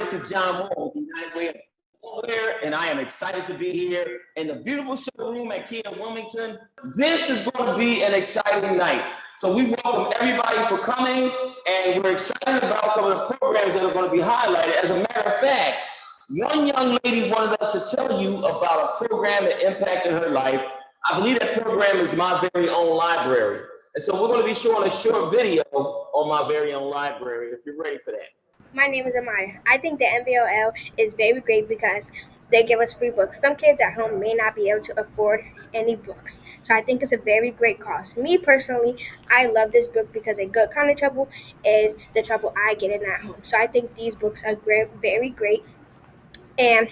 This is John Moore with the United Way of Delaware, and I am excited to be here in the beautiful showroom at Kia Wilmington. This is going to be an exciting night. So we welcome everybody for coming, and we're excited about some of the programs that are going to be highlighted. As a matter of fact, one young lady wanted us to tell you about a program that impacted her life. I believe that program is My Very Own Library. And so we're going to be showing a short video on My Very Own Library, if you're ready for that. My name is Amaya. I think the MVOL is very great because they give us free books. Some kids at home may not be able to afford any books, so I think it's a very great cause. Me personally, I love this book because a good kind of trouble is the trouble I get in at home. So I think these books are great, very great. And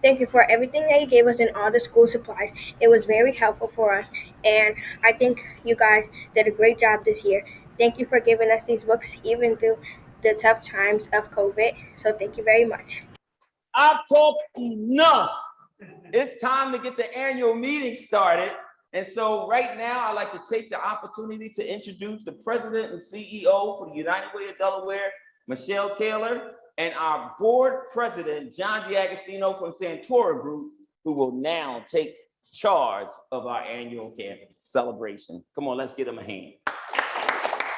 thank you for everything that you gave us and all the school supplies. It was very helpful for us, and I think you guys did a great job this year. Thank you for giving us these books, even through the tough times of COVID. So thank you very much. I've talked enough. It's time to get the annual meeting started. And so right now, I'd like to take the opportunity to introduce the president and CEO for the United Way of Delaware, Michelle Taylor, and our board president, John DiAgostino from Santora Group, who will now take charge of our annual celebration. Come on, let's give them a hand.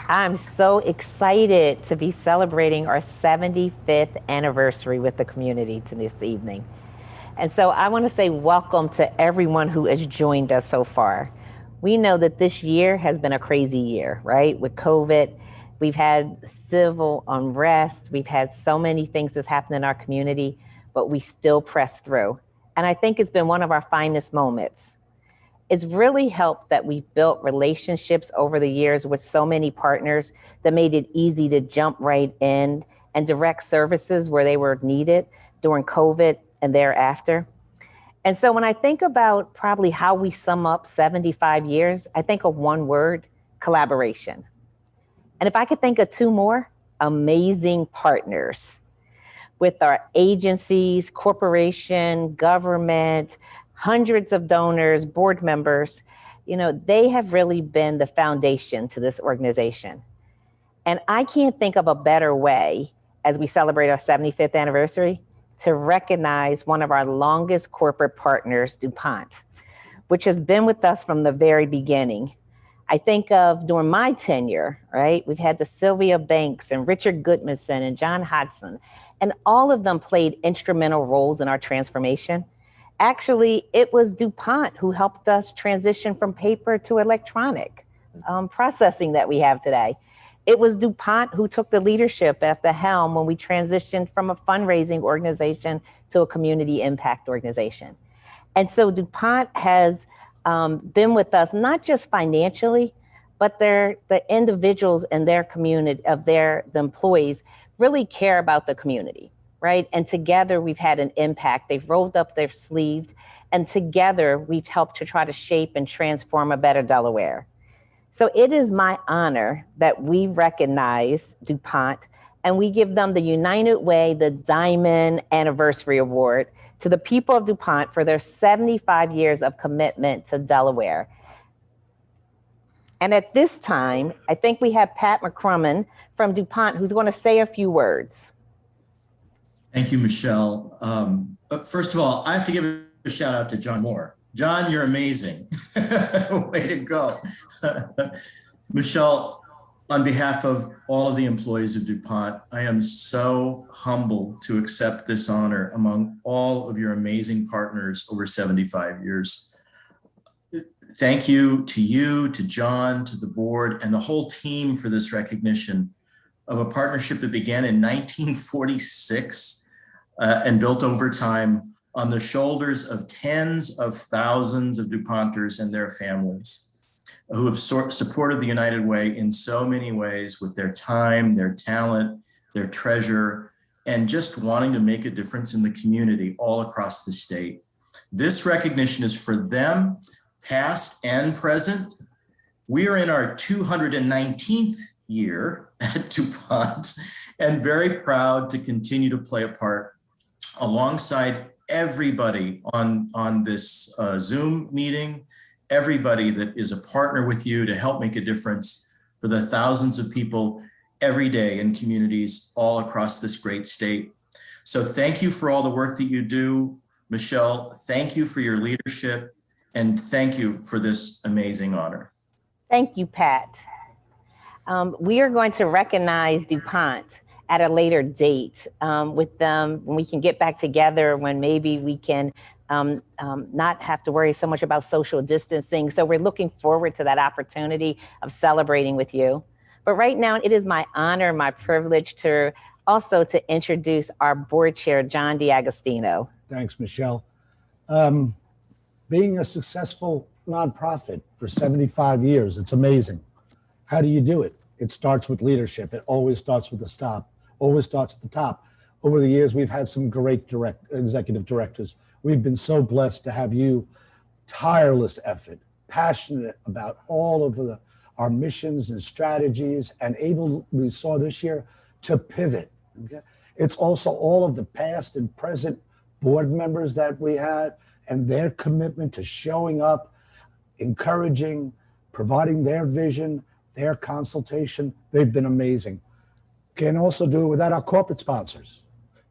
I'm so excited to be celebrating our 75th anniversary with the community this evening. And so I want to say welcome to everyone who has joined us so far. We know that this year has been a crazy year, right? With COVID, we've had civil unrest, we've had so many things that's happened in our community, but we still press through. And I think it's been one of our finest moments. It's really helped that we've built relationships over the years with so many partners that made it easy to jump right in and direct services where they were needed during COVID and thereafter. And so when I think about probably how we sum up 75 years, I think of one word: collaboration. And if I could think of two more: amazing partners. With our agencies, corporation, government, hundreds of donors, board members, they have really been the foundation to this organization. And I can't think of a better way, as we celebrate our 75th anniversary, to recognize one of our longest corporate partners, DuPont, which has been with us from the very beginning. I think of during my tenure, right? We've had the Sylvia Banks and Richard Goodmanson and John Hodson, and all of them played instrumental roles in our transformation. Actually, it was DuPont who helped us transition from paper to electronic processing that we have today. It was DuPont who took the leadership at the helm when we transitioned from a fundraising organization to a community impact organization. And so DuPont has been with us, not just financially, but the individuals in their community, the employees, really care about the community. Right? And together we've had an impact. They've rolled up their sleeves, and together we've helped to try to shape and transform a better Delaware. So it is my honor that we recognize DuPont and we give them the United Way, the Diamond Anniversary Award, to the people of DuPont for their 75 years of commitment to Delaware. And at this time, I think we have Pat McCrummon from DuPont who's going to say a few words. Thank you, Michelle. But first of all, I have to give a shout out to John Moore. John, you're amazing. Way to go. Michelle, on behalf of all of the employees of DuPont, I am so humbled to accept this honor among all of your amazing partners over 75 years. Thank you, to John, to the board, and the whole team for this recognition of a partnership that began in 1946 and built over time on the shoulders of tens of thousands of DuPonters and their families who have supported the United Way in so many ways with their time, their talent, their treasure, and just wanting to make a difference in the community all across the state. This recognition is for them, past and present. We are in our 219th year at DuPont and very proud to continue to play a part alongside everybody on this Zoom meeting, everybody that is a partner with you to help make a difference for the thousands of people every day in communities all across this great state. So thank you for all the work that you do, Michelle. Thank you for your leadership, and thank you for this amazing honor. Thank you, Pat. We are going to recognize DuPont at a later date with them when we can get back together, when maybe we can not have to worry so much about social distancing. So we're looking forward to that opportunity of celebrating with you. But right now, it is my honor, my privilege to also to introduce our board chair, John DiAgostino. Thanks, Michelle. Being a successful nonprofit for 75 years, it's amazing. How do you do it? It starts with leadership. It always starts with the top. Always starts at the top. Over the years, we've had some great executive directors. We've been so blessed to have you, tireless effort, passionate about all of our missions and strategies, and able, we saw this year, to pivot. Okay? It's also all of the past and present board members that we had and their commitment to showing up, encouraging, providing their vision, their consultation. They've been amazing. Can't also do it without our corporate sponsors.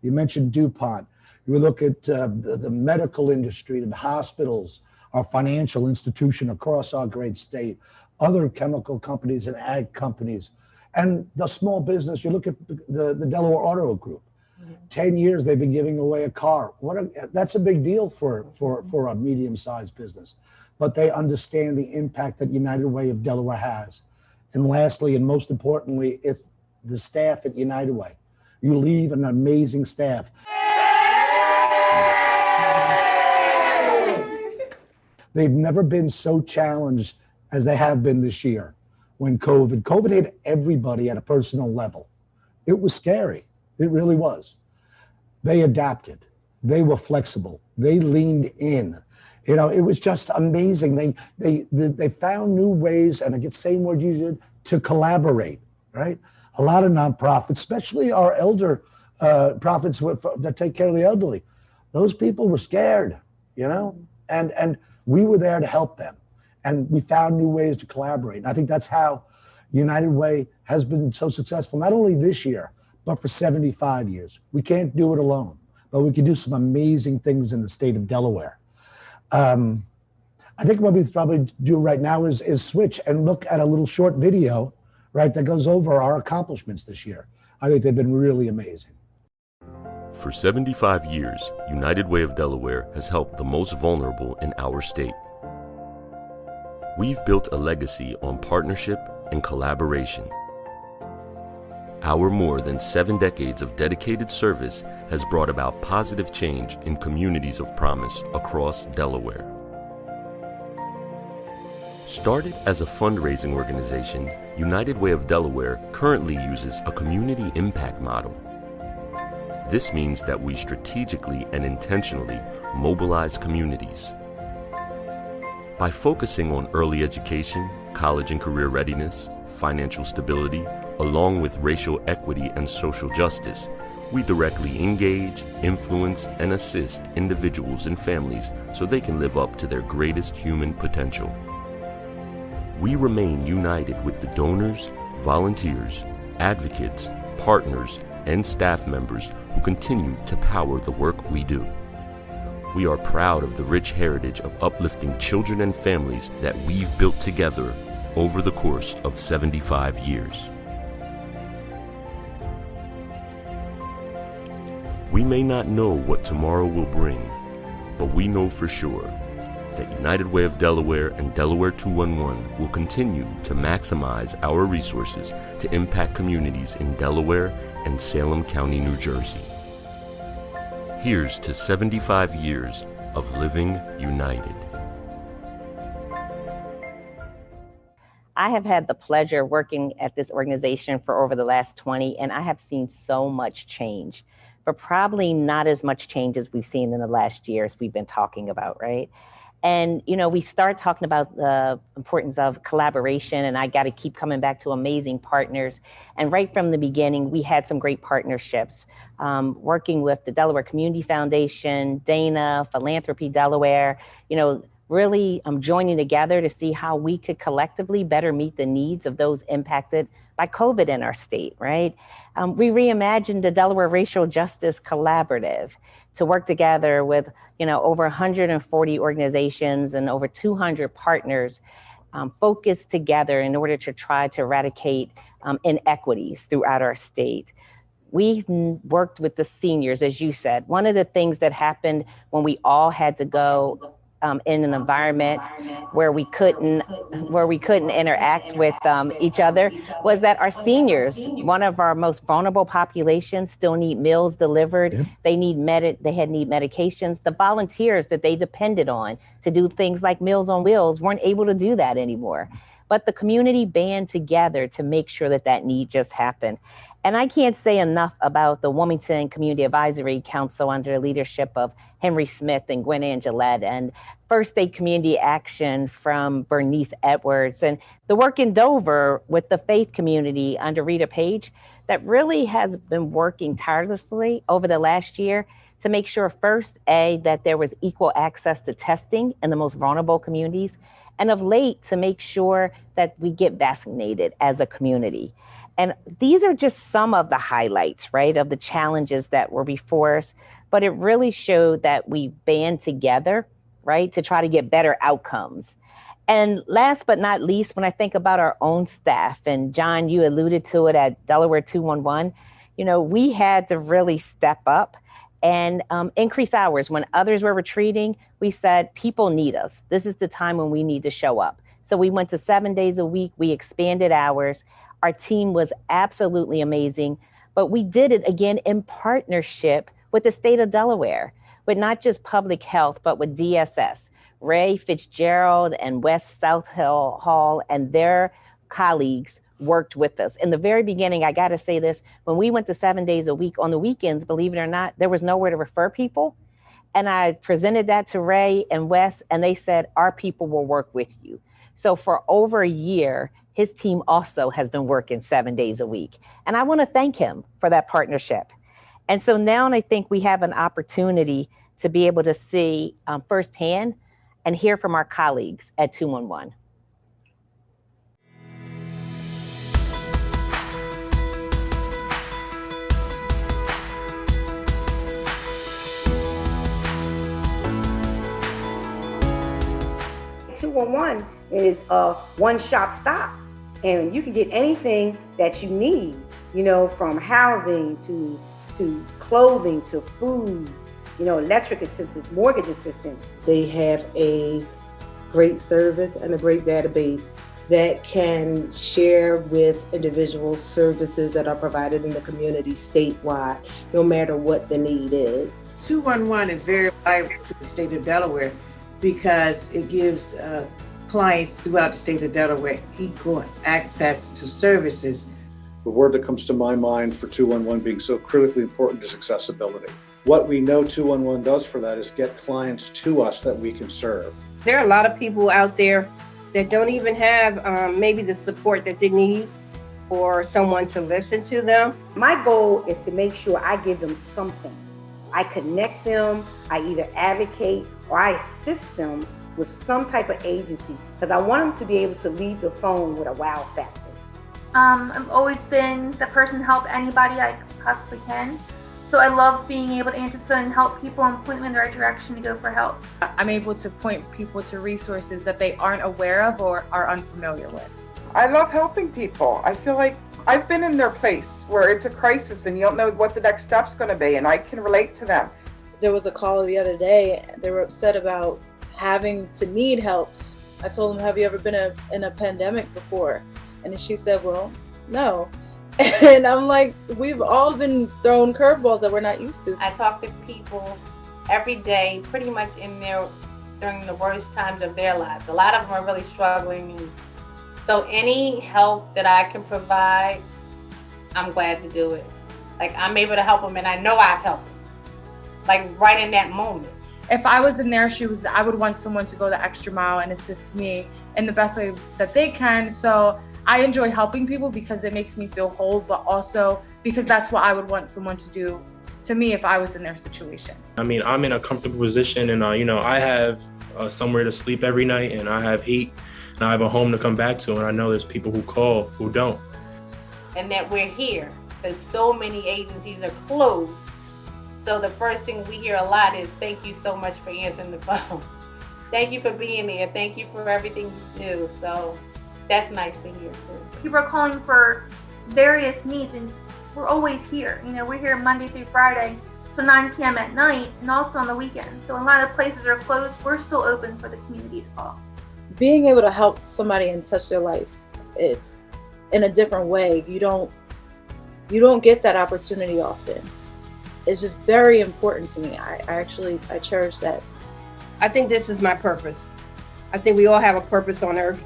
You mentioned DuPont. You look at the medical industry, the hospitals, our financial institution across our great state, other chemical companies and ag companies, and the small business. You look at the Delaware Auto Group. 10 years they've been giving away a car. That's a big deal for a medium-sized business. But they understand the impact that United Way of Delaware has. And lastly, and most importantly, it's the staff at United Way. You leave an amazing staff. They've never been so challenged as they have been this year when COVID hit everybody at a personal level. It was scary. It really was. They adapted. They were flexible. They leaned in. You know, it was just amazing. They found new ways, and I get the same word you did, to collaborate, right? A lot of nonprofits, especially our elder profits that take care of the elderly, those people were scared, you know, and we were there to help them. And we found new ways to collaborate. And I think that's how United Way has been so successful, not only this year, but for 75 years. We can't do it alone, but we can do some amazing things in the state of Delaware. I think what we probably do right now is switch and look at a little short video, right, that goes over our accomplishments this year. I think they've been really amazing. For 75 years, United Way of Delaware has helped the most vulnerable in our state. We've built a legacy on partnership and collaboration. Our more than 7 decades of dedicated service has brought about positive change in communities of promise across Delaware. Started as a fundraising organization, United Way of Delaware currently uses a community impact model. This means that we strategically and intentionally mobilize communities. By focusing on early education, college and career readiness, financial stability, along with racial equity and social justice, we directly engage, influence, and assist individuals and families so they can live up to their greatest human potential. We remain united with the donors, volunteers, advocates, partners, and staff members who continue to power the work we do. We are proud of the rich heritage of uplifting children and families that we've built together over the course of 75 years. We may not know what tomorrow will bring, but we know for sure that United Way of Delaware and Delaware 211 will continue to maximize our resources to impact communities in Delaware and Salem County, New Jersey. Here's to 75 years of living united. I have had the pleasure working at this organization for over the last 20, and I have seen so much change, but probably not as much change as we've seen in the last years we've been talking about, right? And, you know, we start talking about the importance of collaboration, and I got to keep coming back to amazing partners. And right from the beginning, we had some great partnerships, working with the Delaware Community Foundation, Dana, Philanthropy Delaware. You know, really joining together to see how we could collectively better meet the needs of those impacted by COVID in our state, right? We reimagined the Delaware Racial Justice Collaborative to work together with, over 140 organizations and over 200 partners focused together in order to try to eradicate inequities throughout our state. We worked with the seniors, as you said. One of the things that happened when we all had to go in an environment where we couldn't interact with each other was that our seniors, one of our most vulnerable populations, still need meals delivered. Yep. They need medications. The volunteers that they depended on to do things like Meals on Wheels weren't able to do that anymore. But the community band together to make sure that that need just happened. And I can't say enough about the Wilmington Community Advisory Council under the leadership of Henry Smith and Gwen Angelette, and First State Community Action from Bernice Edwards, and the work in Dover with the faith community under Rita Page that really has been working tirelessly over the last year to make sure, first, that there was equal access to testing in the most vulnerable communities, and of late, to make sure that we get vaccinated as a community. And these are just some of the highlights, right, of the challenges that were before us. But it really showed that we band together, right, to try to get better outcomes. And last but not least, when I think about our own staff, and John, you alluded to it at Delaware 211, we had to really step up and increase hours. When others were retreating, we said, people need us. This is the time when we need to show up. So we went to 7 days a week. We expanded hours. Our team was absolutely amazing, but we did it again in partnership with the state of Delaware, with not just public health, but with DSS. Ray Fitzgerald and West South Hill Hall and their colleagues worked with us. In the very beginning, I gotta say this, when we went to 7 days a week on the weekends, believe it or not, there was nowhere to refer people. And I presented that to Ray and Wes, and they said, our people will work with you. So for over a year, his team also has been working 7 days a week. And I wanna thank him for that partnership. And so now I think we have an opportunity to be able to see firsthand and hear from our colleagues at 211. Is a one-stop stop, and you can get anything that you need, from housing to clothing to food, electric assistance, mortgage assistance. They have a great service and a great database that can share with individuals services that are provided in the community statewide, no matter what the need is. 211 is very valuable to the state of Delaware because it gives clients throughout the state of Delaware equal access to services. The word that comes to my mind for 211 being so critically important is accessibility. What we know 211 does for that is get clients to us that we can serve. There are a lot of people out there that don't even have maybe the support that they need or someone to listen to them. My goal is to make sure I give them something. I connect them, I either advocate or I assist them with some type of agency, because I want them to be able to leave the phone with a wow factor. I've always been the person to help anybody I possibly can. So I love being able to answer the phone and help people and point them in the right direction to go for help. I'm able to point people to resources that they aren't aware of or are unfamiliar with. I love helping people. I feel like I've been in their place where it's a crisis and you don't know what the next step's going to be, and I can relate to them. There was a call the other day. They were upset about having to need help. I told them, have you ever been in a pandemic before? And she said, well, no. And I'm like, we've all been thrown curveballs that we're not used to. I talk to people every day, pretty much during the worst times of their lives. A lot of them are really struggling. And so any help that I can provide, I'm glad to do it. Like, I'm able to help them, and I know I've helped them. Like, right in that moment. If I was in their shoes, I would want someone to go the extra mile and assist me in the best way that they can. So I enjoy helping people because it makes me feel whole, but also because that's what I would want someone to do to me if I was in their situation. I mean, I'm in a comfortable position, and I have somewhere to sleep every night, and I have heat, and I have a home to come back to, and I know there's people who call who don't. And that we're here, because so many agencies are closed. So the first thing we hear a lot is, thank you so much for answering the phone. Thank you for being there. Thank you for everything you do. So that's nice to hear too. People are calling for various needs, and we're always here. You know, we're here Monday through Friday till 9 p.m. at night, and also on the weekends. So a lot of places are closed. We're still open for the community to call. Being able to help somebody and touch their life is in a different way. You don't get that opportunity often. It's just very important to me. I cherish that. I think this is my purpose. I think we all have a purpose on earth,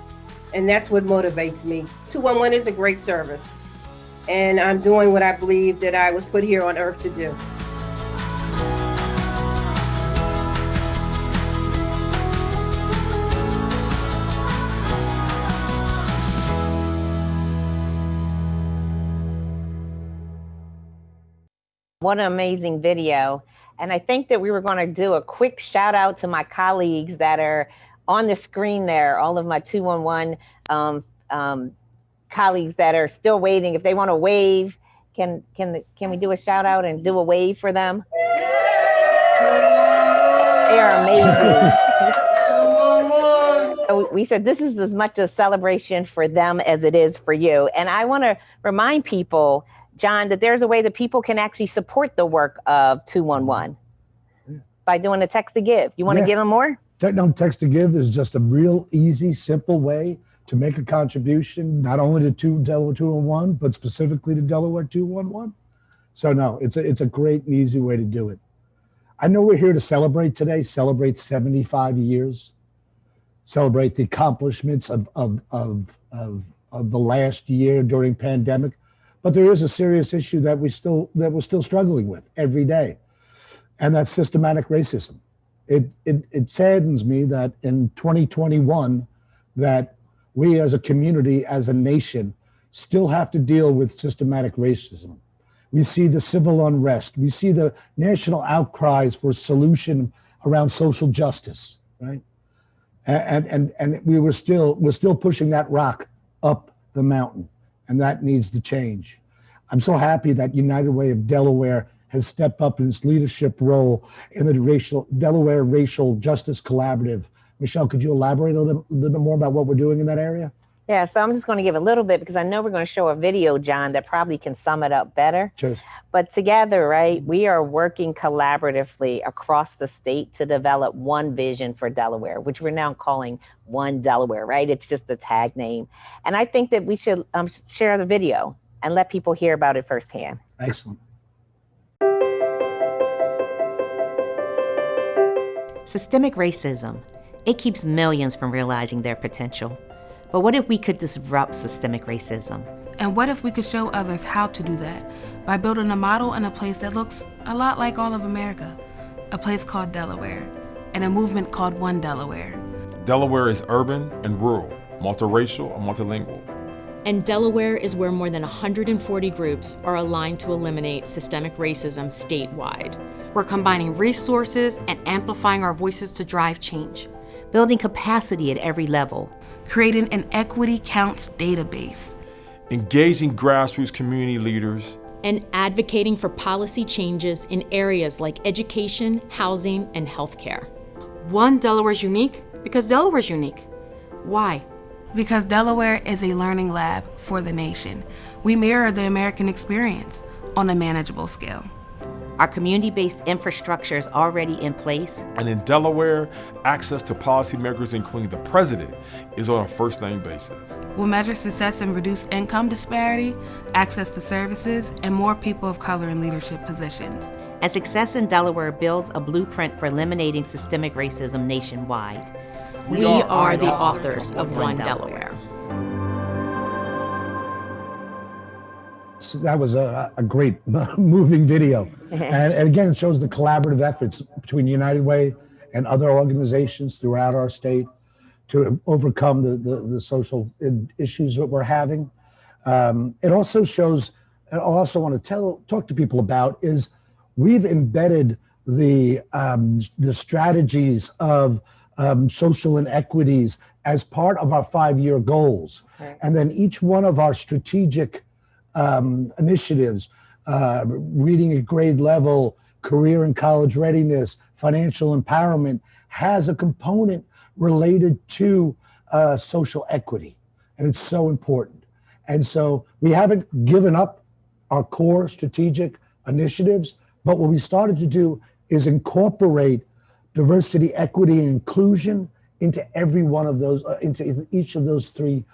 and that's what motivates me. 211 is a great service, and I'm doing what I believe that I was put here on earth to do. What an amazing video. And I think that we were going to do a quick shout out to my colleagues that are on the screen there, all of my 211 colleagues that are still waiting. If they want to wave, can we do a shout out and do a wave for them? They are amazing. We said this is as much a celebration for them as it is for you. And I want to remind people, John, that there's a way that people can actually support the work of 211 by doing a text to give. You want to give them more? Text to give is just a real easy, simple way to make a contribution, not only to Delaware 211, but specifically to Delaware 211. So no, it's a great and easy way to do it. I know we're here to celebrate today, celebrate 75 years, celebrate the accomplishments of the last year during pandemic. But there is a serious issue that we're still struggling with every day, and that's systematic racism. It saddens me that in 2021, that we as a community, as a nation, still have to deal with systematic racism. We see the civil unrest. We see the national outcries for a solution around social justice, right? And we're still pushing that rock up the mountain. And that needs to change. I'm so happy that United Way of Delaware has stepped up in its leadership role in the Delaware Racial Justice Collaborative. Michelle, could you elaborate a little bit more about what we're doing in that area? Yeah, so I'm just going to give a little bit because I know we're going to show a video, John, that probably can sum it up better. Sure. But together, right, we are working collaboratively across the state to develop one vision for Delaware, which we're now calling One Delaware, right? It's just a tag name. And I think that we should share the video and let people hear about it firsthand. Excellent. Systemic racism, it keeps millions from realizing their potential. But what if we could disrupt systemic racism? And what if we could show others how to do that by building a model in a place that looks a lot like all of America, a place called Delaware, and a movement called One Delaware. Delaware is urban and rural, multiracial and multilingual. And Delaware is where more than 140 groups are aligned to eliminate systemic racism statewide. We're combining resources and amplifying our voices to drive change. Building capacity at every level. Creating an Equity Counts database. Engaging grassroots community leaders. And advocating for policy changes in areas like education, housing, and healthcare. One Delaware's unique because Delaware's unique. Why? Because Delaware is a learning lab for the nation. We mirror the American experience on a manageable scale. Our community-based infrastructure is already in place. And in Delaware, access to policymakers, including the president, is on a first-name basis. We'll measure success and reduce income disparity, access to services, and more people of color in leadership positions. And success in Delaware builds a blueprint for eliminating systemic racism nationwide. We are the authors of One Delaware. So that was a great moving video. And again, it shows the collaborative efforts between United Way and other organizations throughout our state to overcome the social issues that we're having. It also shows, and I also want to talk to people about, is we've embedded the strategies of social inequities as part of our 5-year goals. Right. And then each one of our strategic initiatives, reading at grade level, career and college readiness, financial empowerment, has a component related to social equity. And it's so important. And so we haven't given up our core strategic initiatives, but what we started to do is incorporate diversity, equity, and inclusion into every one of those, into each of those 3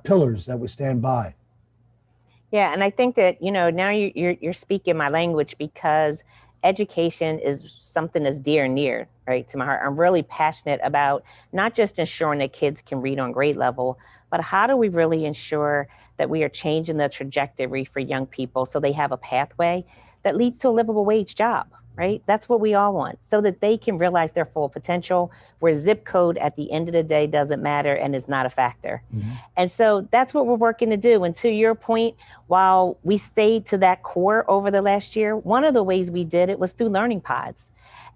pillars that we stand by. Yeah, and I think that, you know, now you're speaking my language, because education is something that's dear and near, right, to my heart. I'm really passionate about not just ensuring that kids can read on grade level, but how do we really ensure that we are changing the trajectory for young people so they have a pathway that leads to a livable wage job, right? That's what we all want, so that they can realize their full potential, where zip code at the end of the day doesn't matter and is not a factor. Mm-hmm. And so that's what we're working to do. And to your point, while we stayed to that core over the last year, one of the ways we did it was through learning pods.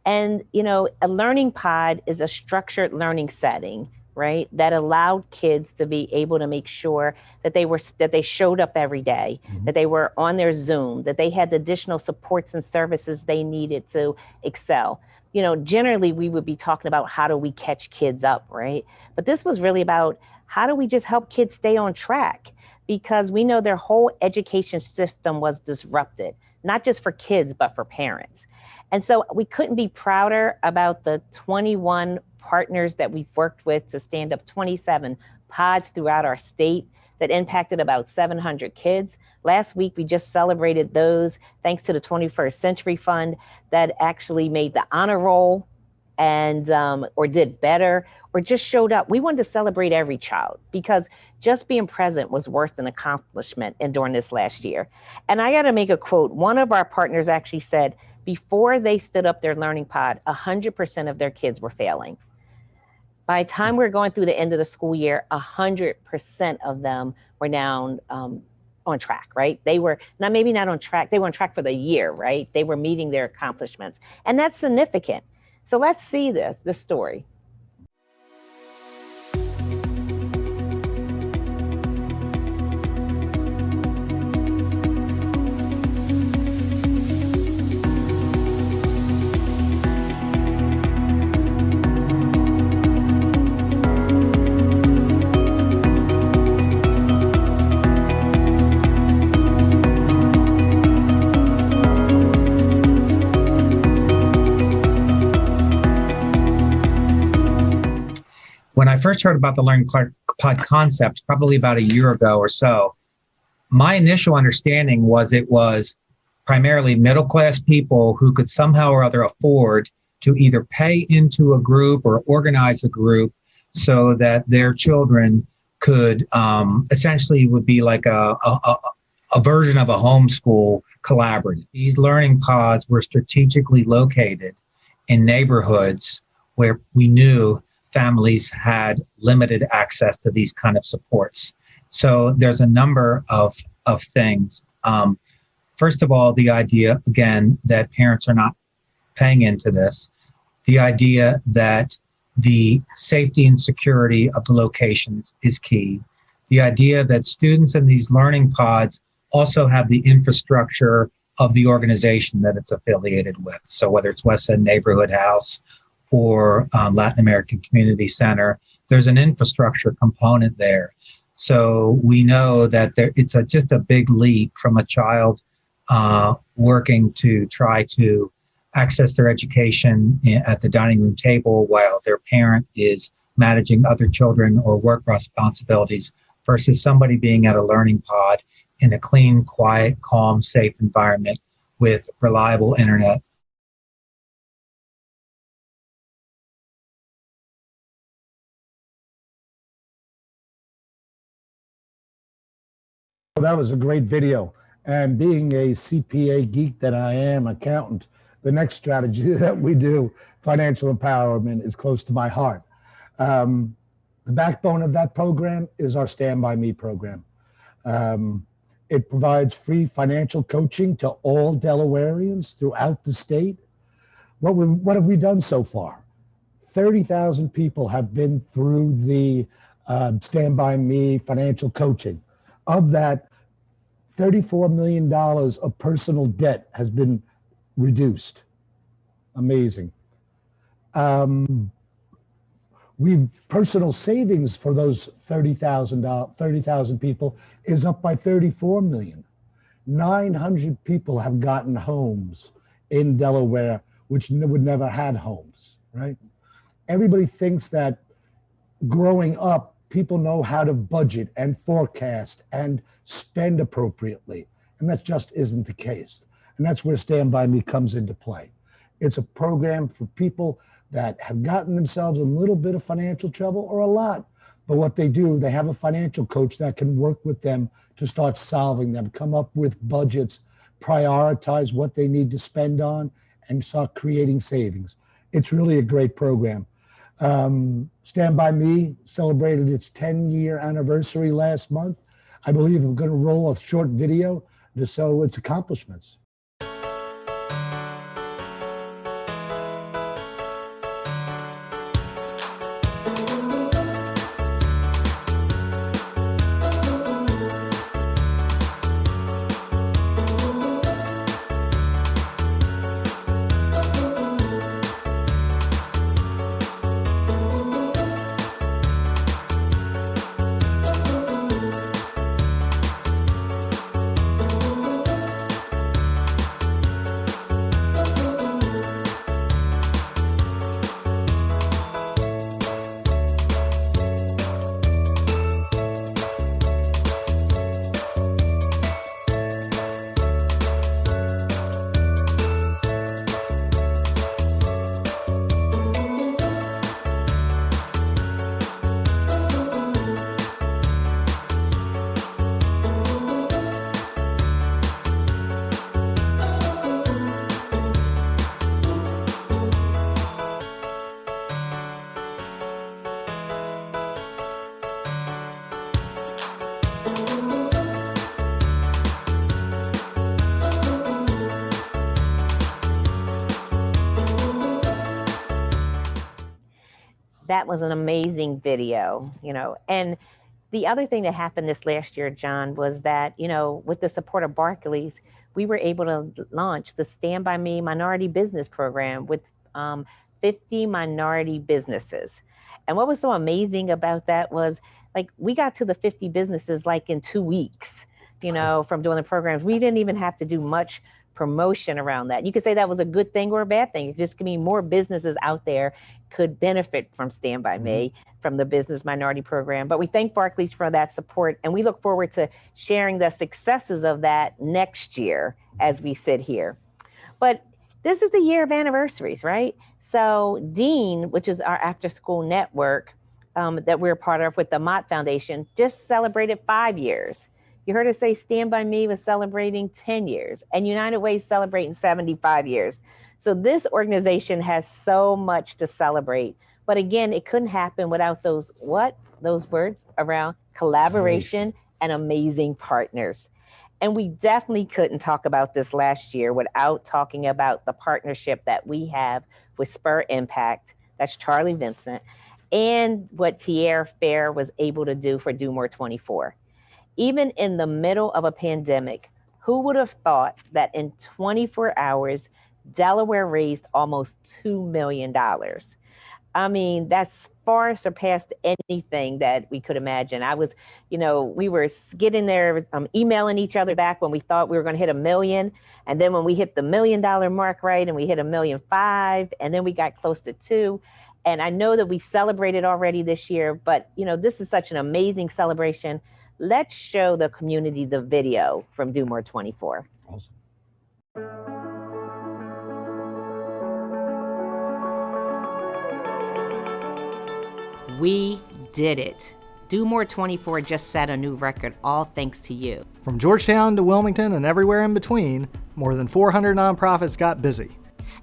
And, you know, a learning pod is a structured learning setting, right, that allowed kids to be able to make sure that they showed up every day, that they were on their Zoom, that they had the additional supports and services they needed to excel. You know, generally we would be talking about how do we catch kids up, right? But this was really about how do we just help kids stay on track, because we know their whole education system was disrupted, not just for kids, but for parents. And so we couldn't be prouder about the 21 partners that we've worked with to stand up 27 pods throughout our state that impacted about 700 kids. Last week, we just celebrated those thanks to the 21st Century Fund that actually made the honor roll and or did better or just showed up. We wanted to celebrate every child, because just being present was worth an accomplishment during this last year. And I got to make a quote. One of our partners actually said, before they stood up their learning pod, 100% of their kids were failing. By the time we were going through the end of the school year, 100% of them were now on track, right? They were maybe not on track. They were on track for the year, right? They were meeting their accomplishments. And that's significant. So let's see this story. When I first heard about the Learning Pod concept, probably about a year ago or so, my initial understanding was it was primarily middle-class people who could somehow or other afford to either pay into a group or organize a group so that their children could essentially would be like a version of a homeschool collaborative. These learning pods were strategically located in neighborhoods where we knew families had limited access to these kind of supports. So there's a number of things. First of all, the idea, again, that parents are not paying into this, the idea that the safety and security of the locations is key, the idea that students in these learning pods also have the infrastructure of the organization that it's affiliated with. So whether it's West End Neighborhood House or Latin American Community Center, there's an infrastructure component there. So we know that it's just a big leap from a child working to try to access their education at the dining room table while their parent is managing other children or work responsibilities, versus somebody being at a learning pod in a clean, quiet, calm, safe environment with reliable internet. That was a great video. And being a CPA geek that I am, accountant, the next strategy that we do, financial empowerment, is close to my heart. The backbone of that program is our Stand By Me program. It provides free financial coaching to all Delawareans throughout the state. What have we done so far? 30,000 people have been through the Stand By Me financial coaching. Of that, $34 million of personal debt has been reduced. Amazing. Personal savings for those 30,000 people is up by 34 million. 900 people have gotten homes in Delaware, which would never had homes, right? Everybody thinks that growing up, people know how to budget and forecast and spend appropriately. And that just isn't the case. And that's where Stand By Me comes into play. It's a program for people that have gotten themselves a little bit of financial trouble or a lot. But what they do, they have a financial coach that can work with them to start solving them, come up with budgets, prioritize what they need to spend on, and start creating savings. It's really a great program. Stand By Me celebrated its 10-year anniversary last month. I believe I'm going to roll a short video to show its accomplishments. That was an amazing video, and the other thing that happened this last year, John, was that, with the support of Barclays, we were able to launch the Stand By Me Minority Business Program with 50 minority businesses. And what was so amazing about that was, we got to the 50 businesses in 2 weeks, from doing the programs. We didn't even have to do much promotion around that. You could say that was a good thing or a bad thing. It just can mean more businesses out there could benefit from Stand By Me, from the Business Minority Program. But we thank Barclays for that support, and we look forward to sharing the successes of that next year as we sit here. But this is the year of anniversaries, right? So Dean, which is our after-school network that we're part of with the Mott Foundation, just celebrated 5 years. You heard us say Stand By Me was celebrating 10 years, and United Way is celebrating 75 years. So this organization has so much to celebrate. But again, it couldn't happen without those words around collaboration and amazing partners. And we definitely couldn't talk about this last year without talking about the partnership that we have with Spur Impact, that's Charlie Vincent, and what Tierra Fair was able to do for Do More 24. Even in the middle of a pandemic, who would have thought that in 24 hours, Delaware raised almost $2 million? I mean, that's far surpassed anything that we could imagine. I was, we were getting there, emailing each other back when we thought we were going to hit $1 million. And then when we hit the $1 million mark, right, and we hit $1.5 million, and then we got close to 2. And I know that we celebrated already this year, but, this is such an amazing celebration. Let's show the community the video from Do More 24. Awesome. We did it. Do More 24 just set a new record, all thanks to you. From Georgetown to Wilmington and everywhere in between, more than 400 nonprofits got busy.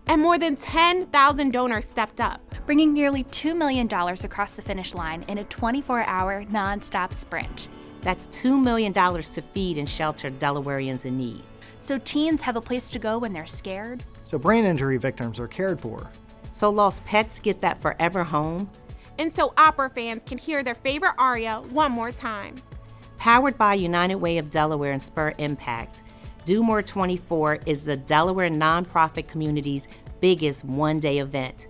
And more than 10,000 donors stepped up, bringing nearly $2 million across the finish line in a 24-hour nonstop sprint. That's $2 million to feed and shelter Delawareans in need. So teens have a place to go when they're scared. So brain injury victims are cared for. so lost pets get that forever home. And so opera fans can hear their favorite aria one more time. Powered by United Way of Delaware and Spur Impact, Do More 24 is the Delaware nonprofit community's biggest one-day event.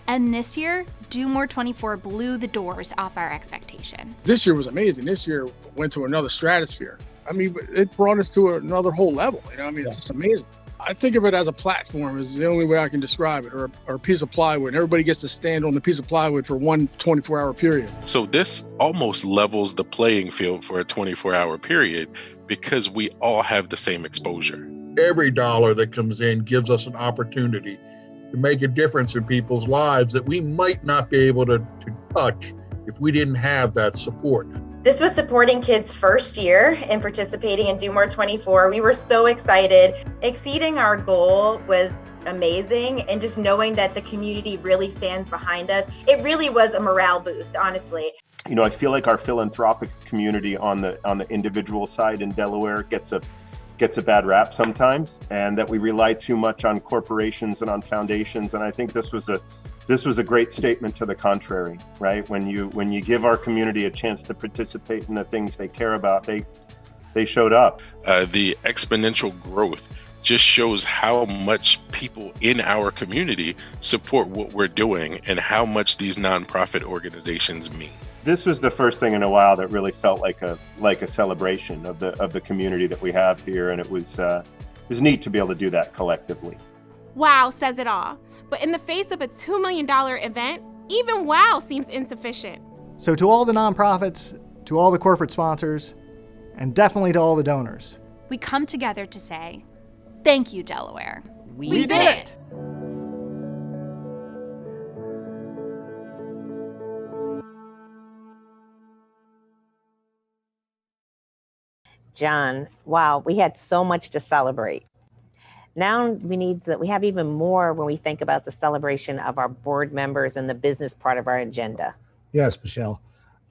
And this year, Do More 24 blew the doors off our expectation. This year was amazing. This year went to another stratosphere. I mean, it brought us to another whole level. It's just amazing. I think of it as a platform is the only way I can describe it, or a piece of plywood. And everybody gets to stand on the piece of plywood for one 24-hour period. So this almost levels the playing field for a 24-hour period because we all have the same exposure. Every dollar that comes in gives us an opportunity to make a difference in people's lives that we might not be able to touch if we didn't have that support. This was supporting kids' first year in participating in Do More 24. We were so excited. Exceeding our goal was amazing, and just knowing that the community really stands behind us, it really was a morale boost, honestly. I feel like our philanthropic community on the individual side in Delaware gets a bad rap sometimes, and that we rely too much on corporations and on foundations. And I think this was a great statement to the contrary, right? When you give our community a chance to participate in the things they care about, they showed up. The exponential growth just shows how much people in our community support what we're doing and how much these nonprofit organizations mean. This was the first thing in a while that really felt like a celebration of the community that we have here, and it was neat to be able to do that collectively. Wow says it all. But in the face of a $2 million event, even wow seems insufficient. So to all the nonprofits, to all the corporate sponsors, and definitely to all the donors, we come together to say, thank you, Delaware. We did it! John, wow, we had so much to celebrate. Now we have even more when we think about the celebration of our board members and the business part of our agenda. Yes, Michelle.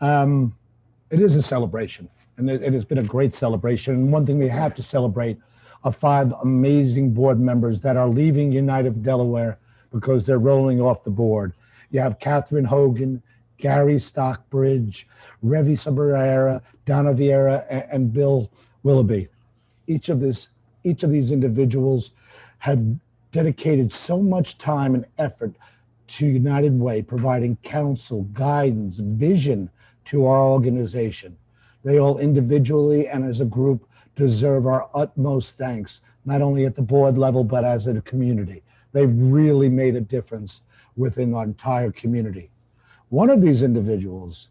It is a celebration, and it has been a great celebration. And one thing we have to celebrate are 5 amazing board members that are leaving United Delaware because they're rolling off the board. You have Catherine Hogan, Gary Stockbridge, Revi Sabarera, Donna Vieira, and Bill Willoughby. Each of these individuals have dedicated so much time and effort to United Way, providing counsel, guidance, vision to our organization. They all individually and as a group deserve our utmost thanks, not only at the board level, but as a community. They've really made a difference within our entire community. One of these individuals,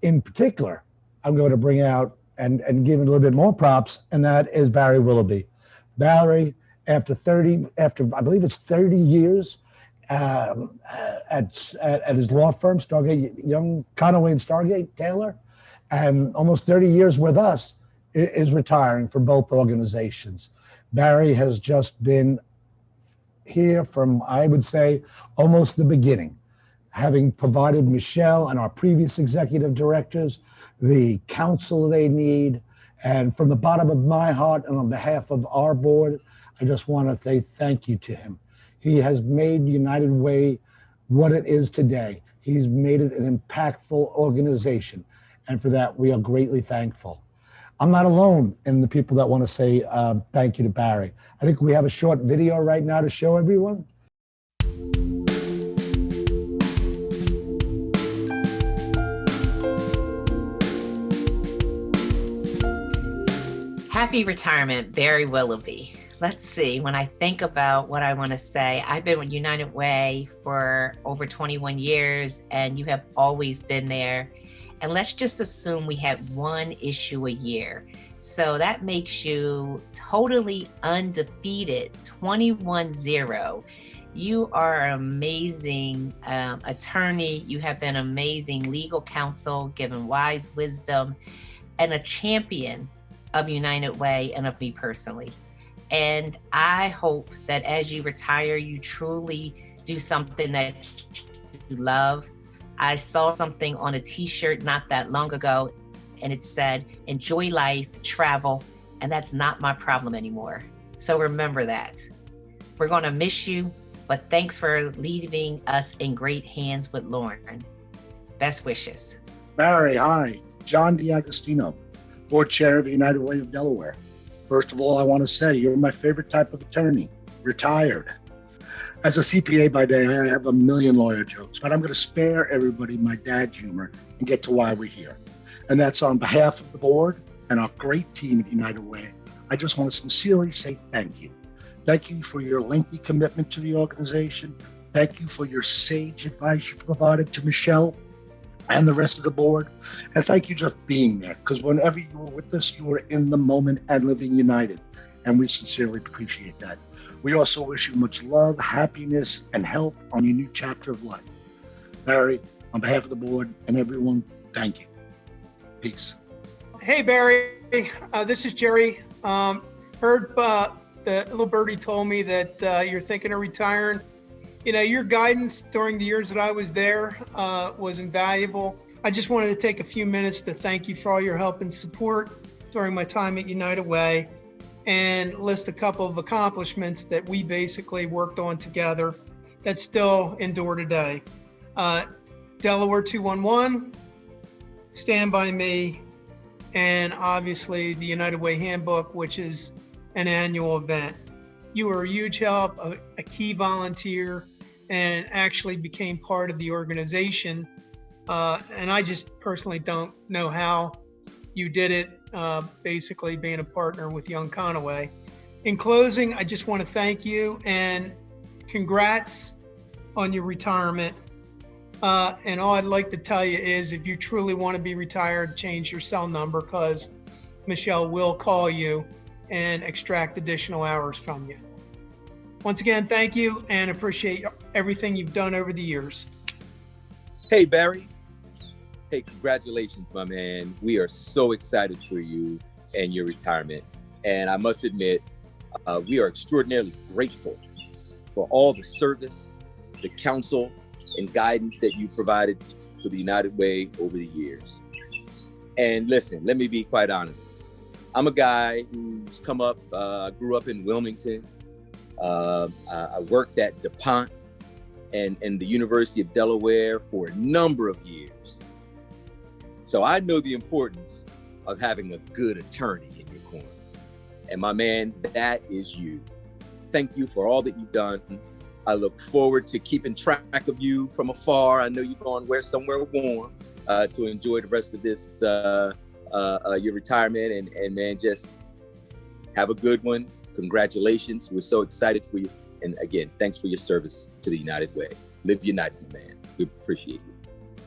in particular, I'm going to bring out and give it a little bit more props, and that is Barry Willoughby. Barry, after I believe it's 30 years at his law firm, Stargate, Young, Conaway and Stargate, Taylor, and almost 30 years with us, is retiring from both organizations. Barry has just been here from, I would say, almost the beginning, having provided Michelle and our previous executive directors the counsel they need. And from the bottom of my heart and on behalf of our board, I just want to say thank you to him. He has made United Way what it is today. He's made it an impactful organization. And for that, we are greatly thankful. I'm not alone in the people that want to say thank you to Barry. I think we have a short video right now to show everyone. Happy retirement, Barry Willoughby. Let's see, when I think about what I want to say, I've been with United Way for over 21 years, and you have always been there. And let's just assume we had one issue a year. So that makes you totally undefeated, 21-0. You are an amazing attorney. You have been amazing legal counsel, given wise wisdom, and a champion of United Way and of me personally. And I hope that as you retire, you truly do something that you love. I saw something on a t-shirt not that long ago, and it said, enjoy life, travel, and that's not my problem anymore. So remember that. We're gonna miss you, But thanks for leaving us in great hands with Lauren. Best wishes. Barry, hi. John DiAgostino, Board Chair of the United Way of Delaware. First of all, I want to say you're my favorite type of attorney, retired. As a CPA by day, I have a million lawyer jokes, but I'm going to spare everybody my dad's humor and get to why we're here. And that's on behalf of the board and our great team at United Way. I just want to sincerely say thank you. Thank you for your lengthy commitment to the organization. Thank you for your sage advice you provided to Michelle and the rest of the board. And thank you just being there, because whenever you were with us, you were in the moment and living united. And we sincerely appreciate that. We also wish you much love, happiness, and health on your new chapter of life. Barry, on behalf of the board and everyone, thank you. Peace. Hey, Barry, this is Jerry. Heard the little birdie told me that you're thinking of retiring. You know, your guidance during the years that I was there was invaluable. I just wanted to take a few minutes to thank you for all your help and support during my time at United Way and list a couple of accomplishments that we basically worked on together that still endure today. Delaware 211, Stand By Me, and obviously the United Way Handbook, which is an annual event. You were a huge help, a key volunteer, and actually became part of the organization. And I just personally don't know how you did it, basically being a partner with Young Conaway. In closing, I just want to thank you and congrats on your retirement. And all I'd like to tell you is if you truly want to be retired, change your cell number, because Michelle will call you and extract additional hours from you. Once again, thank you and appreciate everything you've done over the years. Hey, Barry. Hey, congratulations, my man. We are so excited for you and your retirement. And I must admit, we are extraordinarily grateful for all the service, the counsel, and guidance that you provided for the United Way over the years. And listen, let me be quite honest. I'm a guy who's come up, grew up in Wilmington. I worked at DuPont and the University of Delaware for a number of years. So I know the importance of having a good attorney in your corner. And my man, that is you. Thank you for all that you've done. I look forward to keeping track of you from afar. I know you're going somewhere warm to enjoy the rest of this, your retirement, and man, just have a good one. Congratulations. We're so excited for you. And again, thanks for your service to the United Way. Live united, man. We appreciate you.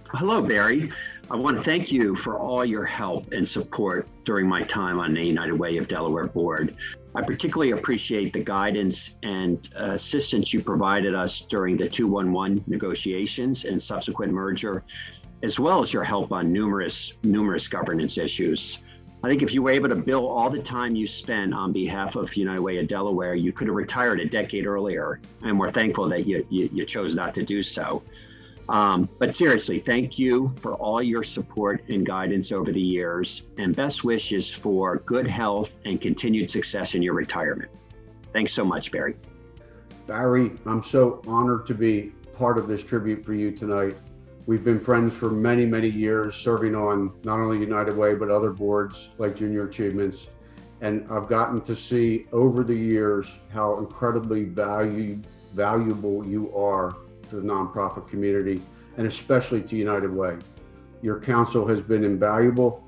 Hello, Barry. I want to thank you for all your help and support during my time on the United Way of Delaware board. I particularly appreciate the guidance and assistance you provided us during the 211 negotiations and subsequent merger, as well as your help on numerous governance issues. I think if you were able to bill all the time you spent on behalf of United Way of Delaware, you could have retired a decade earlier, and we're thankful that you chose not to do so. But seriously, thank you for all your support and guidance over the years, and best wishes for good health and continued success in your retirement. Thanks so much, Barry. Barry, I'm so honored to be part of this tribute for you tonight. We've been friends for many, many years, serving on not only United Way, but other boards like Junior Achievements. And I've gotten to see over the years how incredibly valuable you are to the nonprofit community, and especially to United Way. Your counsel has been invaluable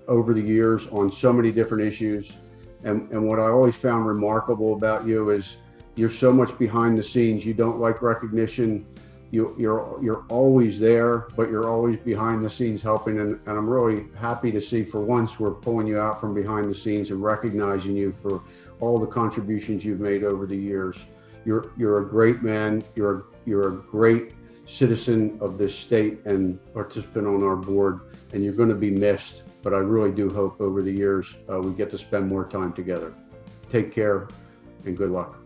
over the years on so many different issues. And what I always found remarkable about you is you're so much behind the scenes. You don't like recognition. You're always there, but you're always behind the scenes helping. And I'm really happy to see for once we're pulling you out from behind the scenes and recognizing you for all the contributions you've made over the years. You're a great man. You're a great citizen of this state and participant on our board, and you're going to be missed. But I really do hope over the years we get to spend more time together. Take care and good luck.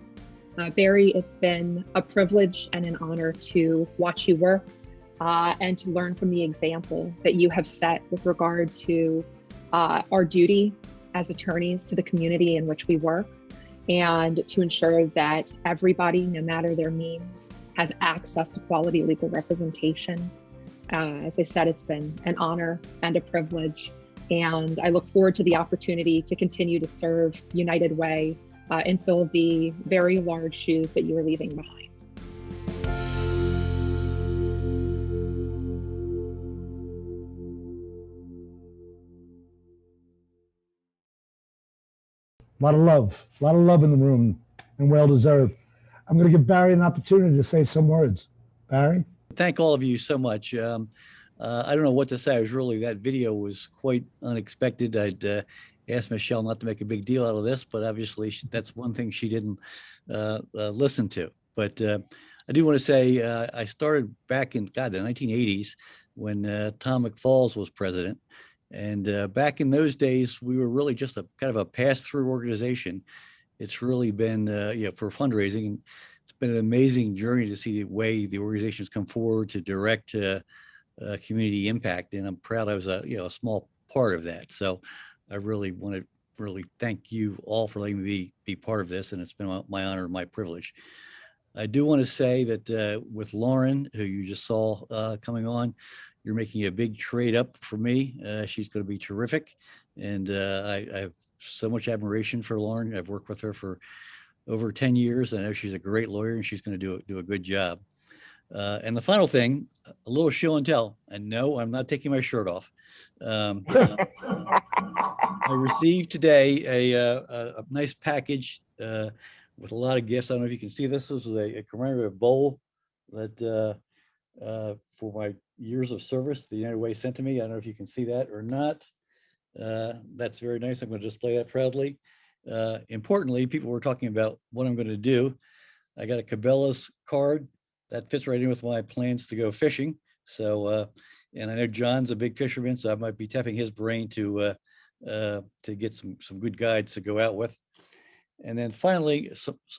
Barry, it's been a privilege and an honor to watch you work and to learn from the example that you have set with regard to our duty as attorneys to the community in which we work. and to ensure that everybody, no matter their means, has access to quality legal representation. As I said, it's been an honor and a privilege, and I look forward to the opportunity to continue to serve United Way and fill the very large shoes that you are leaving behind. A lot of love in the room, and well deserved. I'm going to give Barry an opportunity to say some words. Barry? Thank all of you so much. I don't know what to say. That video was quite unexpected. I'd asked Michelle not to make a big deal out of this, but obviously that's one thing she didn't listen to. But I do want to say I started back in, the 1980s when Tom McFalls was president. And back in those days, we were really just a kind of a pass-through organization. It's really been, for fundraising, and it's been an amazing journey to see the way the organization's come forward to direct community impact. And I'm proud I was a small part of that. So I really want to thank you all for letting me be part of this. And it's been my honor and my privilege. I do want to say that with Lauren, who you just saw coming on, you're making a big trade up for me. She's going to be terrific. And I have so much admiration for Lauren. I've worked with her for over 10 years. I know she's a great lawyer and she's going to do a good job. And the final thing, a little show and tell. And no, I'm not taking my shirt off. I received today a nice package with a lot of gifts. I don't know if you can see this. This is a commemorative bowl that for my years of service, the United Way sent to me. I don't know if you can see that or not. That's very nice. I'm going to display that proudly. Importantly, people were talking about what I'm going to do. I got a Cabela's card that fits right in with my plans to go fishing. So, and I know John's a big fisherman, so I might be tapping his brain to get some good guides to go out with. And then finally,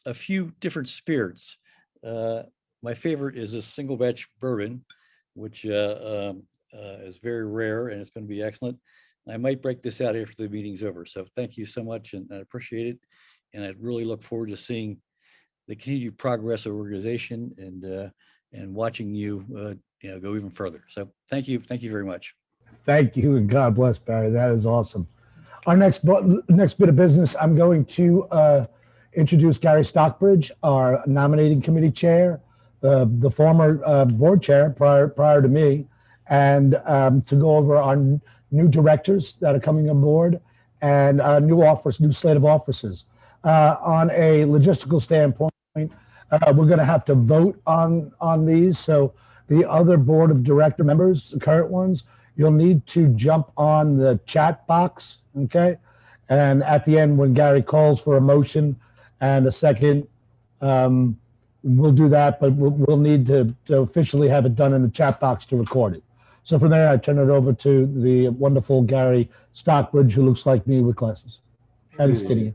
a few different spirits. My favorite is a single batch bourbon, which is very rare and it's going to be excellent. I might break this out after the meeting's over. So thank you so much, and I appreciate it. And I really look forward to seeing the continued progress of the organization and watching you, go even further. So thank you very much. Thank you, and God bless, Barry. That is awesome. Our next bit of business, I'm going to introduce Gary Stockbridge, our nominating committee chair, the former board chair prior to me, and to go over our new directors that are coming on board and new slate of officers. On a logistical standpoint, we're going to have to vote on these. So the other board of director members, the current ones, you'll need to jump on the chat box, okay? And at the end, when Gary calls for a motion and a second, we'll do that, but we'll need to officially have it done in the chat box to record it. So from there, I turn it over to the wonderful Gary Stockbridge, who looks like me with glasses and skinny.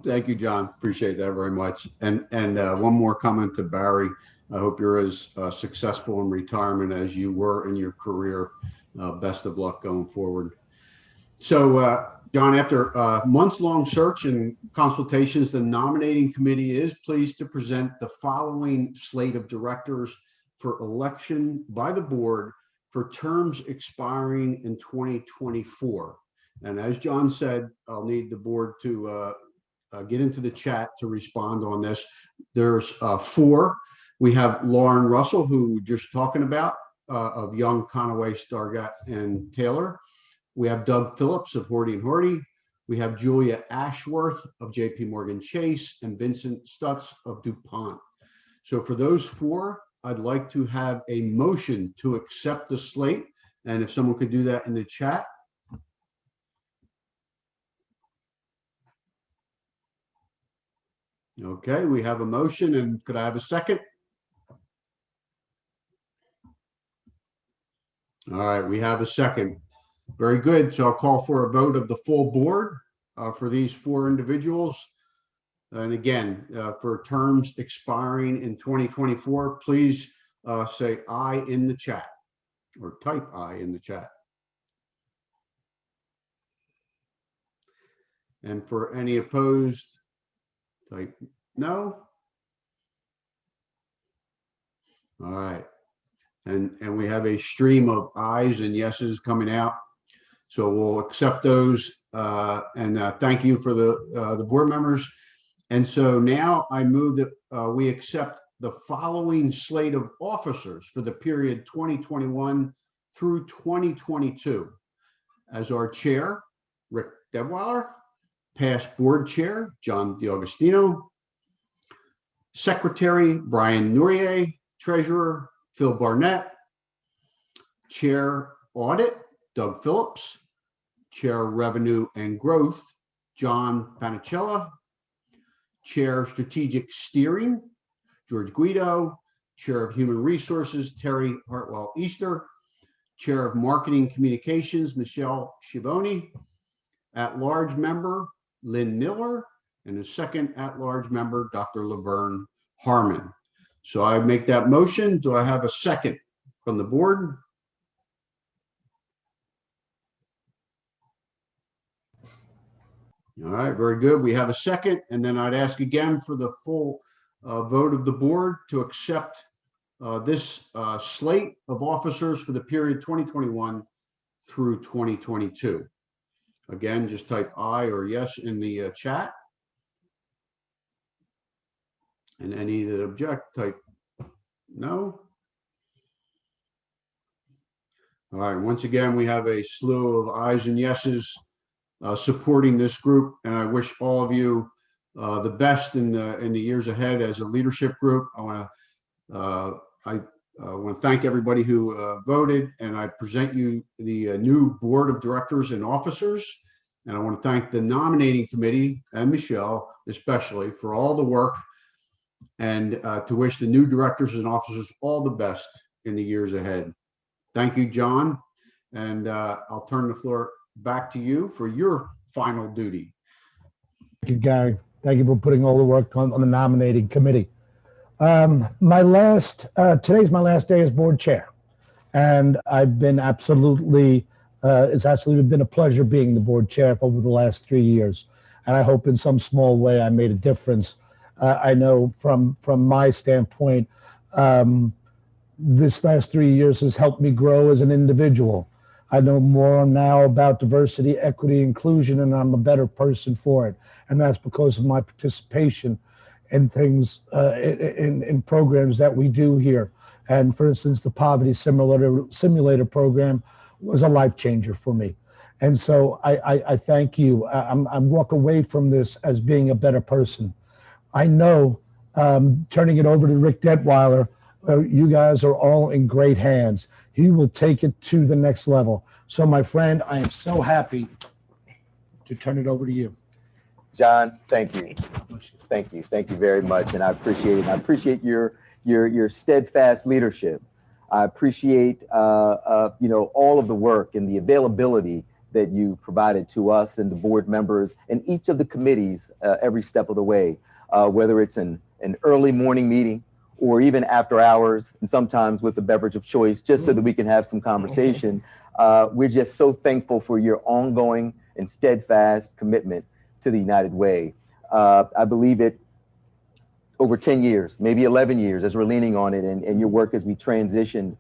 Thank you, John. Appreciate that very much. And one more comment to Barry. I hope you're as successful in retirement as you were in your career. Best of luck going forward. So, John, after a months-long search and consultations, the nominating committee is pleased to present the following slate of directors for election by the board for terms expiring in 2024. And as John said, I'll need the board to get into the chat to respond on this. There's 4. We have Lauren Russell, who we're just talking about, of Young, Conaway, Stargate, and Taylor. We have Doug Phillips of Horty & Horty. We have Julia Ashworth of JP Morgan Chase and Vincent Stutz of DuPont. So for those 4, I'd like to have a motion to accept the slate. And if someone could do that in the chat. Okay, we have a motion, and could I have a second? All right, we have a second. Very good. So I'll call for a vote of the full board for these 4 individuals. And again, for terms expiring in 2024, please say aye in the chat or type aye in the chat. And for any opposed, Type no. All right. And we have a stream of ayes and yeses coming out. So we'll accept those and thank you for the board members. And so now I move that we accept the following slate of officers for the period 2021 through 2022. As our chair, Rick Detweiler, past board chair, John DiAugustino, secretary, Brian Nourier, treasurer, Phil Barnett, chair audit, Doug Phillips, chair revenue and growth, John Panicella, chair strategic steering, George Guido, chair of human resources, Terry Hartwell Easter, chair of marketing communications, Michelle Shivoni, at-large member, Lynn Miller, and the second at-large member, Dr. Laverne Harmon. So I make that motion. Do I have a second from the board? All right, very good. We have a second, and then I'd ask again for the full vote of the board to accept this slate of officers for the period 2021 through 2022. Again, just type aye or yes in the chat. And any that object, type no. All right, once again, we have a slew of ayes and yeses supporting this group, and I wish all of you the best in the years ahead as a leadership group. I want to thank everybody who voted, and I present you the new board of directors and officers. And I want to thank the nominating committee and Michelle, especially, for all the work, and to wish the new directors and officers all the best in the years ahead. Thank you, John. And I'll turn the floor back to you for your final duty. Thank you, Gary. Thank you for putting all the work on the nominating committee. Today's my last day as board chair, and I've been it's absolutely been a pleasure being the board chair over the last 3 years, and I hope in some small way I made a difference. I know from my standpoint, this last 3 years has helped me grow as an individual. I know more now about diversity, equity, inclusion, and I'm a better person for it. And that's because of my participation in things, in programs that we do here. And for instance, the poverty simulator program was a life changer for me. And so I thank you. I walk away from this as being a better person. I know, turning it over to Rick Detweiler, you guys are all in great hands. He will take it to the next level. So my friend, I am so happy to turn it over to you. John, thank you. Thank you. Thank you very much. And I appreciate it. I appreciate your steadfast leadership. I appreciate all of the work and the availability that you provided to us and the board members and each of the committees every step of the way, whether it's an early morning meeting or even after hours, and sometimes with a beverage of choice, just so that we can have some conversation. We're just so thankful for your ongoing and steadfast commitment to the United Way. I believe it over 10 years, maybe 11 years, as we're leaning on it, and your work as we transitioned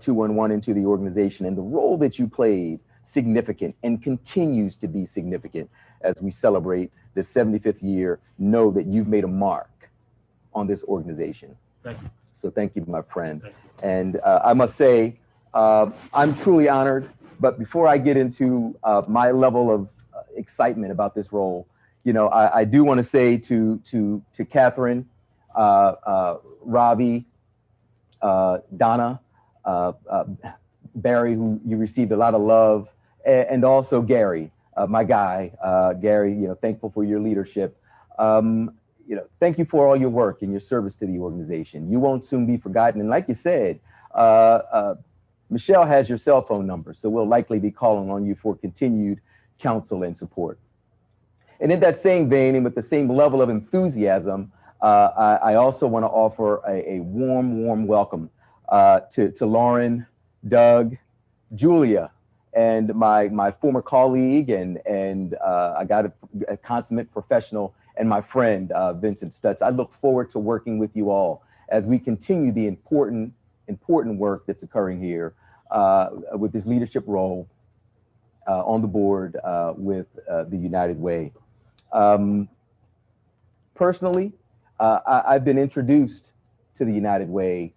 211 into the organization, and the role that you played, significant and continues to be significant as we celebrate the 75th year. Know that you've made a mark on this organization. Thank you. So thank you, my friend. And I must say, I'm truly honored. But before I get into my level of excitement about this role, I do want to say to Catherine, Ravi, Donna, Barry, who you received a lot of love, and also Gary, my guy, Gary. Thankful for your leadership. Thank you for all your work and your service to the organization. You won't soon be forgotten. And like you said, Michelle has your cell phone number, so we'll likely be calling on you for continued counsel and support. And in that same vein, and with the same level of enthusiasm, I also want to offer a warm welcome to Lauren, Doug, Julia, and my former colleague, and I got a consummate professional and my friend, Vincent Stutz. I look forward to working with you all as we continue the important work that's occurring here with this leadership role on the board with the United Way. Personally, I've been introduced to the United Way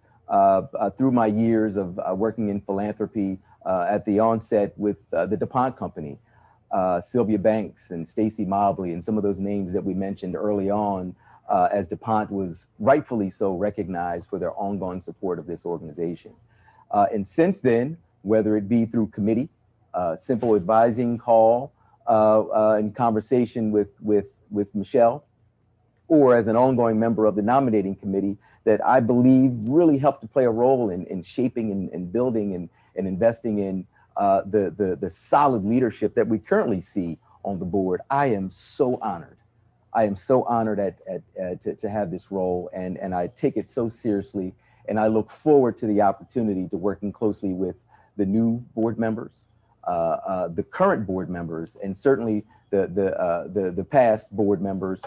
through my years of working in philanthropy at the onset with the DuPont Company, Sylvia Banks and Stacy Mobley, and some of those names that we mentioned early on, as DuPont was rightfully so recognized for their ongoing support of this organization. And since then, whether it be through committee, simple advising call, and conversation with Michelle, or as an ongoing member of the nominating committee that I believe really helped to play a role in shaping and building and investing in the solid leadership that we currently see on the board. I am so honored. I am so honored to have this role, and I take it so seriously, and I look forward to the opportunity to working closely with the new board members, the current board members, and certainly the past board members.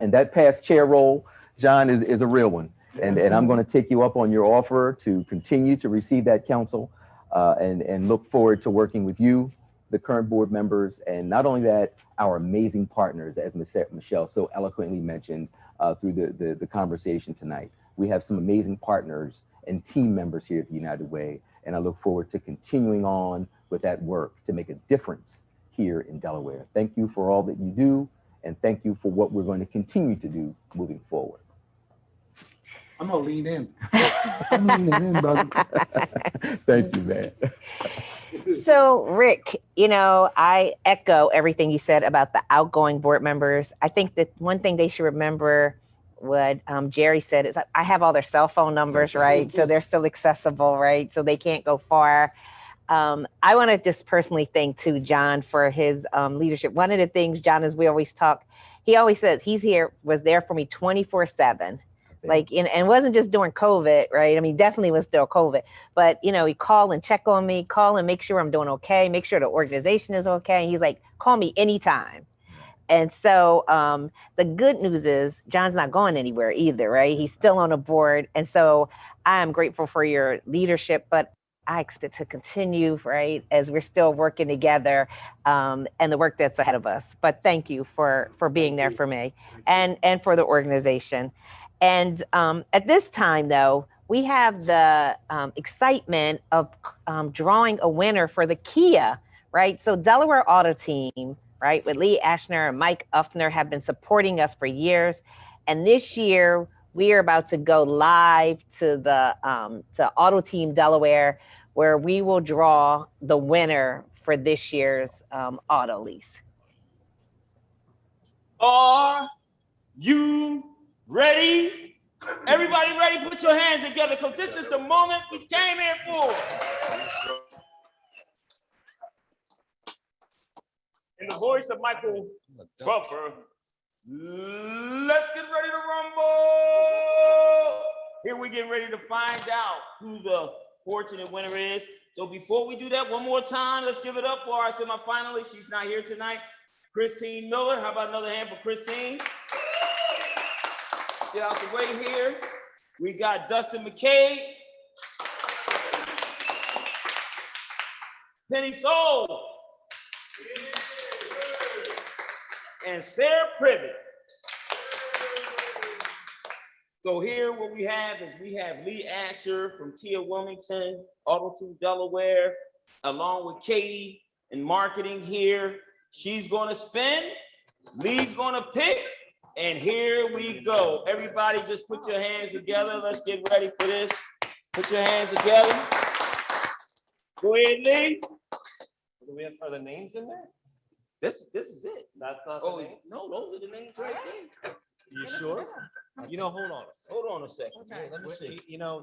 And that past chair role, John, is a real one. And I'm going to take you up on your offer to continue to receive that counsel and look forward to working with you, the current board members, and not only that, our amazing partners, as Michelle so eloquently mentioned through the conversation tonight. We have some amazing partners and team members here at the United Way, and I look forward to continuing on with that work to make a difference here in Delaware. Thank you for all that you do, and thank you for what we're going to continue to do moving forward. I'm gonna lean in. I'm leaning in, brother. Thank you, man. So, Rick, I echo everything you said about the outgoing board members. I think that one thing they should remember, what Jerry said, is I have all their cell phone numbers, right? So they're still accessible, right? So they can't go far. I want to just personally thank too John for his leadership. One of the things, John, as we always talk, he always says was there for me 24/7. Like, and it wasn't just during COVID, right? I mean, definitely was still COVID, but he call and check on me, call and make sure I'm doing okay, make sure the organization is okay. And he's like, call me anytime. And so the good news is John's not going anywhere either, right? He's still on the board. And so I am grateful for your leadership, but I expect it to continue, right, as we're still working together and the work that's ahead of us. But thank you for being there for me and for the organization. And at this time, though, we have the excitement of drawing a winner for the Kia, right? So Delaware Auto Team, right, with Lee Ashner and Mike Uffner have been supporting us for years. And this year, we are about to go live to the to Auto Team Delaware, where we will draw the winner for this year's auto lease. Are you ready? Everybody ready? Put your hands together, because this is the moment we came here for. In the voice of Michael Buffer, let's get ready to rumble. Here we get ready to find out who the fortunate winner is. So before we do that, one more time, let's give it up for our semifinalist. She's not here tonight. Christine Miller. How about another hand for Christine? Get out the way here. We got Dustin McCabe, Penny Soul, and Sarah Privet. So here what we have is we have Lee Asher from Kia Wilmington, Auto Team Delaware, along with Katie in marketing here. She's gonna spin, Lee's gonna pick, and here we go. Everybody just put your hands together. Let's get ready for this. Put your hands together. Go ahead, Lee. Do we have other names in there? This is it. That's not Oh, the name? no, those are the names right there. You sure? Hold on. Hold on a second. Okay. Yeah, let me see.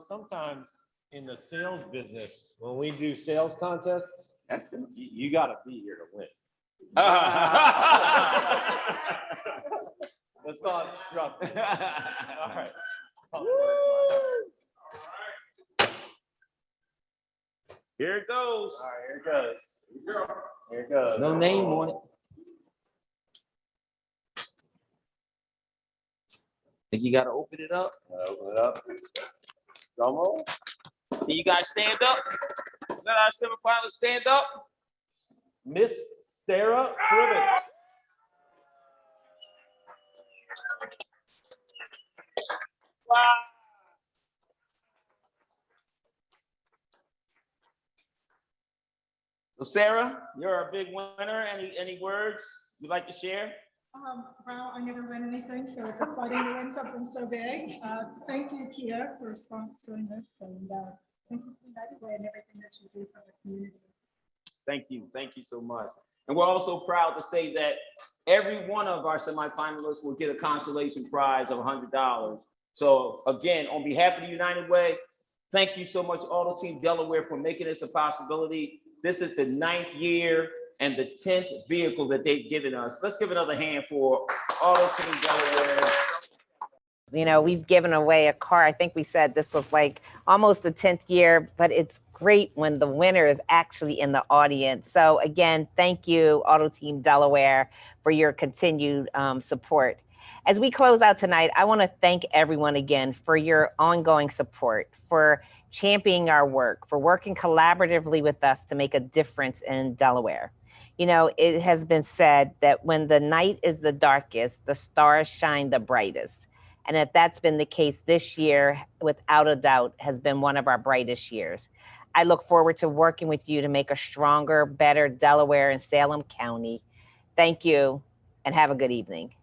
Sometimes in the sales business, when we do sales contests, you got to be here to win. Let's not disrupt it. All right. Here it goes. All right, here it goes. Here it goes. No name on it. Think you gotta open it up? Open it up. Drum roll. Can you guys stand up? Let our semifinalists stand up. Miss Sarah Privet. Wow. So Sarah, you're a big winner. Any words you'd like to share? Well, I never win anything, so it's exciting to win something so big. Thank you, Kia, for sponsoring this, and thank you for United Way and everything that you do for the community. Thank you so much. And we're also proud to say that every one of our semifinalists will get a consolation prize of $100. So again, on behalf of the United Way, thank you so much, Auto Team Delaware, for making this a possibility. This is the 9th year and the 10th vehicle that they've given us. Let's give another hand for Auto Team Delaware. You know, we've given away a car. I think we said this was like almost the 10th year, but it's great when the winner is actually in the audience. So again, thank you, Auto Team Delaware, for your continued support. As we close out tonight, I want to thank everyone again for your ongoing support, for championing our work, for working collaboratively with us to make a difference in Delaware. You know, it has been said that when the night is the darkest, the stars shine the brightest. And that that's been the case this year, without a doubt, has been one of our brightest years. I look forward to working with you to make a stronger, better Delaware and Salem County. Thank you, and have a good evening.